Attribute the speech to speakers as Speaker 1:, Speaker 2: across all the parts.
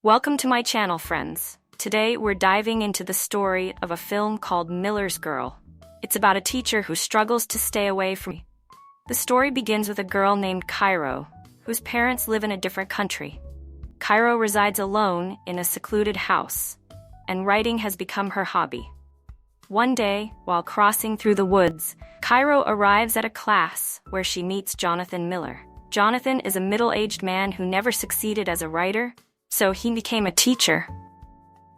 Speaker 1: Welcome to my channel, friends. Today we're diving into the story of a film called Miller's Girl. It's about a teacher who struggles to stay away from. The story begins with a girl named Cairo, whose parents live in a different country. Cairo resides alone in a secluded house, and writing has become her hobby. One day, while crossing through the woods, Cairo arrives at a class where she meets Jonathan Miller. Jonathan is a middle-aged man who never succeeded as a writer, so he became a teacher.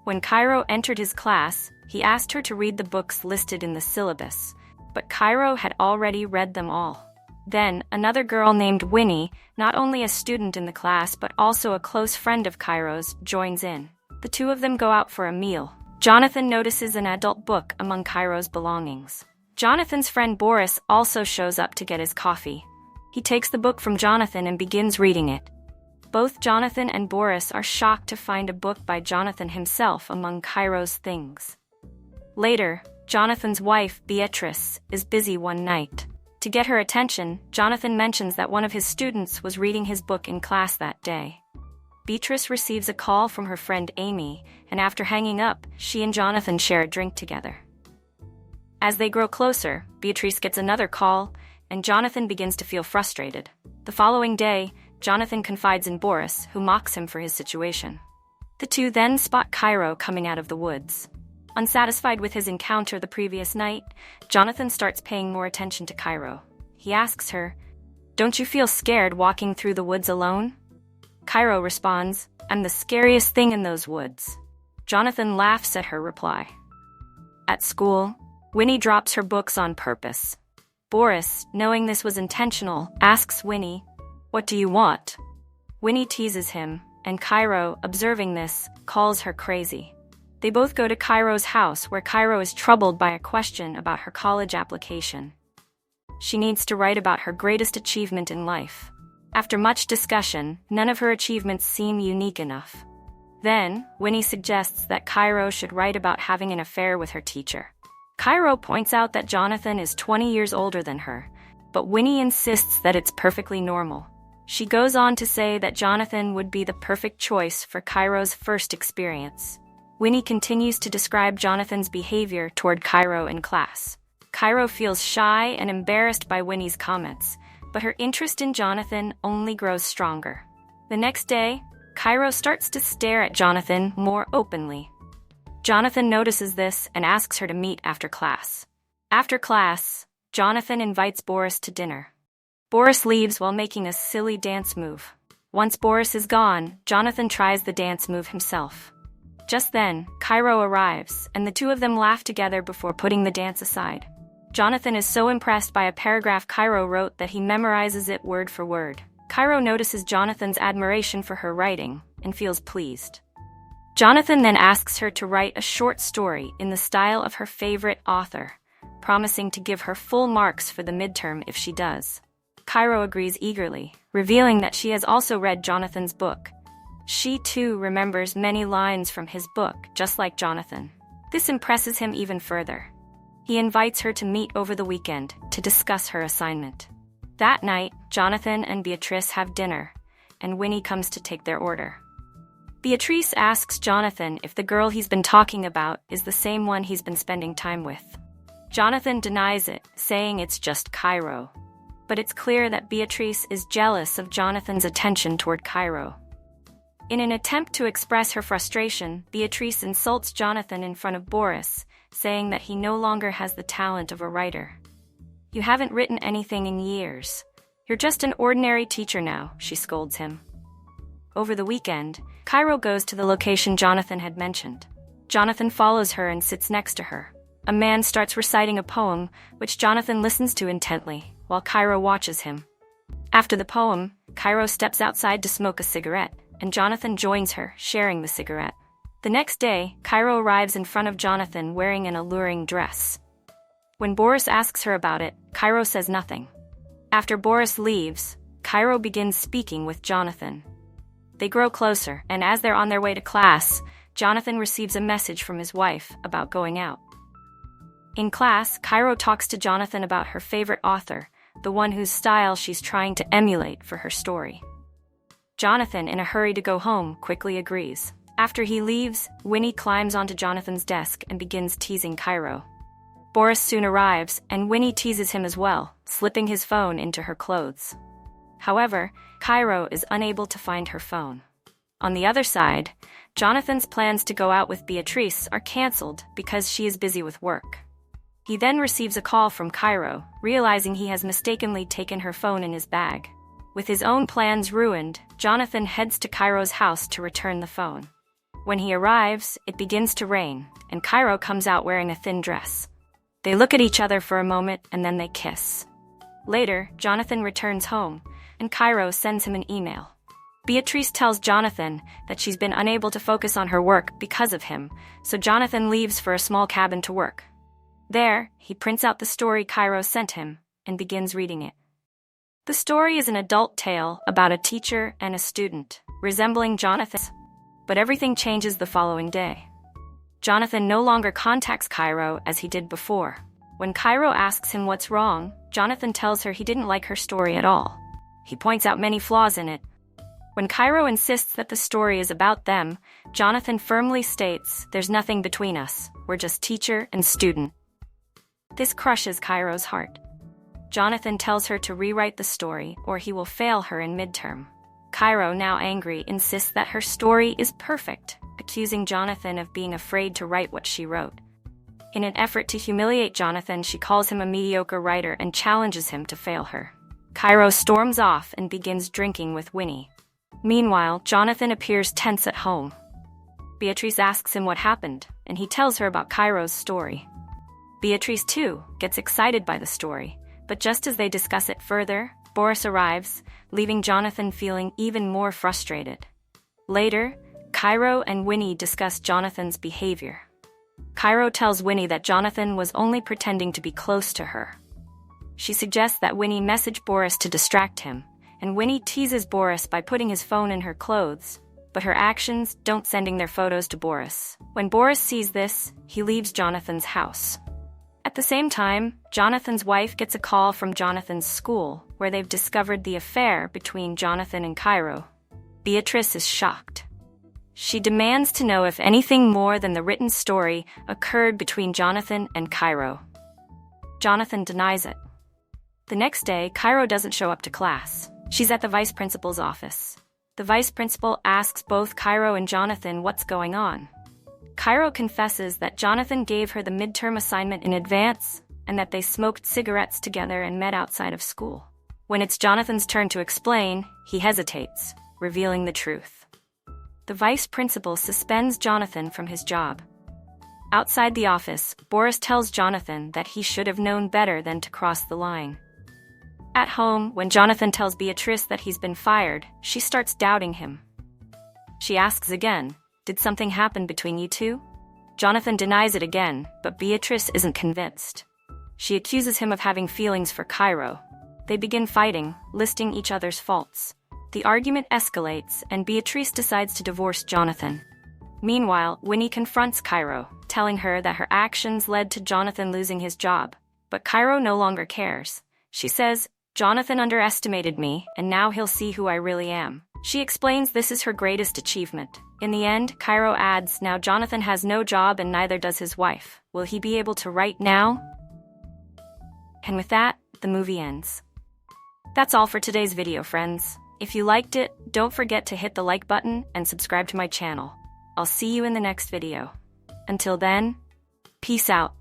Speaker 1: When Cairo entered his class, he asked her to read the books listed in the syllabus, but Cairo had already read them all. Then, another girl named Winnie, not only a student in the class but also a close friend of Cairo's, joins in. The two of them go out for a meal. Jonathan notices an adult book among Cairo's belongings. Jonathan's friend Boris also shows up to get his coffee. He takes the book from Jonathan and begins reading it. Both Jonathan and Boris are shocked to find a book by Jonathan himself among Cairo's things. Later, Jonathan's wife, Beatrice, is busy one night. To get her attention, Jonathan mentions that one of his students was reading his book in class that day. Beatrice receives a call from her friend Amy, and after hanging up, she and Jonathan share a drink together. As they grow closer, Beatrice gets another call, and Jonathan begins to feel frustrated. The following day, Jonathan confides in Boris, who mocks him for his situation. The two then spot Cairo coming out of the woods. Unsatisfied with his encounter the previous night, Jonathan starts paying more attention to Cairo. He asks her, "Don't you feel scared walking through the woods alone?" Cairo responds, "I'm the scariest thing in those woods." Jonathan laughs at her reply. At school, Winnie drops her books on purpose. Boris, knowing this was intentional, asks Winnie, "What do you want?" Winnie teases him, and Cairo, observing this, calls her crazy. They both go to Cairo's house, where Cairo is troubled by a question about her college application. She needs to write about her greatest achievement in life. After much discussion, none of her achievements seem unique enough. Then, Winnie suggests that Cairo should write about having an affair with her teacher. Cairo points out that Jonathan is 20 years older than her, but Winnie insists that it's perfectly normal. She goes on to say that Jonathan would be the perfect choice for Cairo's first experience. Winnie continues to describe Jonathan's behavior toward Cairo in class. Cairo feels shy and embarrassed by Winnie's comments, but her interest in Jonathan only grows stronger. The next day, Cairo starts to stare at Jonathan more openly. Jonathan notices this and asks her to meet after class. After class, Jonathan invites Boris to dinner. Boris leaves while making a silly dance move. Once Boris is gone, Jonathan tries the dance move himself. Just then, Cairo arrives, and the two of them laugh together before putting the dance aside. Jonathan is so impressed by a paragraph Cairo wrote that he memorizes it word for word. Cairo notices Jonathan's admiration for her writing and feels pleased. Jonathan then asks her to write a short story in the style of her favorite author, promising to give her full marks for the midterm if she does. Cairo agrees eagerly, revealing that she has also read Jonathan's book. She too remembers many lines from his book, just like Jonathan. This impresses him even further. He invites her to meet over the weekend to discuss her assignment. That night, Jonathan and Beatrice have dinner, and Winnie comes to take their order. Beatrice asks Jonathan if the girl he's been talking about is the same one he's been spending time with. Jonathan denies it, saying it's just Cairo. But it's clear that Beatrice is jealous of Jonathan's attention toward Cairo. In an attempt to express her frustration, Beatrice insults Jonathan in front of Boris, saying that he no longer has the talent of a writer. "You haven't written anything in years. You're just an ordinary teacher now," she scolds him. Over the weekend, Cairo goes to the location Jonathan had mentioned. Jonathan follows her and sits next to her. A man starts reciting a poem, which Jonathan listens to intently, while Cairo watches him. After the poem, Cairo steps outside to smoke a cigarette, and Jonathan joins her, sharing the cigarette. The next day, Cairo arrives in front of Jonathan wearing an alluring dress. When Boris asks her about it, Cairo says nothing. After Boris leaves, Cairo begins speaking with Jonathan. They grow closer, and as they're on their way to class, Jonathan receives a message from his wife about going out. In class, Cairo talks to Jonathan about her favorite author, the one whose style she's trying to emulate for her story. Jonathan, in a hurry to go home, quickly agrees. After he leaves, Winnie climbs onto Jonathan's desk and begins teasing Cairo. Boris soon arrives, and Winnie teases him as well, slipping his phone into her clothes. However, Cairo is unable to find her phone. On the other side, Jonathan's plans to go out with Beatrice are cancelled because she is busy with work. He then receives a call from Cairo, realizing he has mistakenly taken her phone in his bag. With his own plans ruined, Jonathan heads to Cairo's house to return the phone. When he arrives, it begins to rain, and Cairo comes out wearing a thin dress. They look at each other for a moment and then they kiss. Later, Jonathan returns home, and Cairo sends him an email. Beatrice tells Jonathan that she's been unable to focus on her work because of him, so Jonathan leaves for a small cabin to work. There, he prints out the story Cairo sent him and begins reading it. The story is an adult tale about a teacher and a student, resembling Jonathan's. But everything changes the following day. Jonathan no longer contacts Cairo as he did before. When Cairo asks him what's wrong, Jonathan tells her he didn't like her story at all. He points out many flaws in it. When Cairo insists that the story is about them, Jonathan firmly states, "There's nothing between us, we're just teacher and student." This crushes Cairo's heart. Jonathan tells her to rewrite the story or he will fail her in midterm. Cairo, now angry, insists that her story is perfect, accusing Jonathan of being afraid to write what she wrote. In an effort to humiliate Jonathan, she calls him a mediocre writer and challenges him to fail her. Cairo storms off and begins drinking with Winnie. Meanwhile, Jonathan appears tense at home. Beatrice asks him what happened, and he tells her about Cairo's story. Beatrice, too, gets excited by the story, but just as they discuss it further, Boris arrives, leaving Jonathan feeling even more frustrated. Later, Cairo and Winnie discuss Jonathan's behavior. Cairo tells Winnie that Jonathan was only pretending to be close to her. She suggests that Winnie message Boris to distract him, and Winnie teases Boris by putting his phone in her clothes, but her actions don't sending their photos to Boris. When Boris sees this, he leaves Jonathan's house. At the same time, Jonathan's wife gets a call from Jonathan's school, where they've discovered the affair between Jonathan and Cairo. Beatrice is shocked. She demands to know if anything more than the written story occurred between Jonathan and Cairo. Jonathan denies it. The next day, Cairo doesn't show up to class. She's at the vice principal's office. The vice principal asks both Cairo and Jonathan what's going on. Cairo confesses that Jonathan gave her the midterm assignment in advance and that they smoked cigarettes together and met outside of school. When it's Jonathan's turn to explain, he hesitates, revealing the truth. The vice principal suspends Jonathan from his job. Outside the office, Boris tells Jonathan that he should have known better than to cross the line. At home, when Jonathan tells Beatrice that he's been fired, she starts doubting him. She asks again, "Did something happen between you two?" Jonathan denies it again, but Beatrice isn't convinced. She accuses him of having feelings for Cairo. They begin fighting, listing each other's faults. The argument escalates, and Beatrice decides to divorce Jonathan. Meanwhile, Winnie confronts Cairo, telling her that her actions led to Jonathan losing his job. But Cairo no longer cares. She says, "Jonathan underestimated me, and now he'll see who I really am." She explains this is her greatest achievement. In the end, Cairo adds, "Now Jonathan has no job and neither does his wife. Will he be able to write now?" And with that, the movie ends. That's all for today's video, friends. If you liked it, don't forget to hit the like button and subscribe to my channel. I'll see you in the next video. Until then, peace out.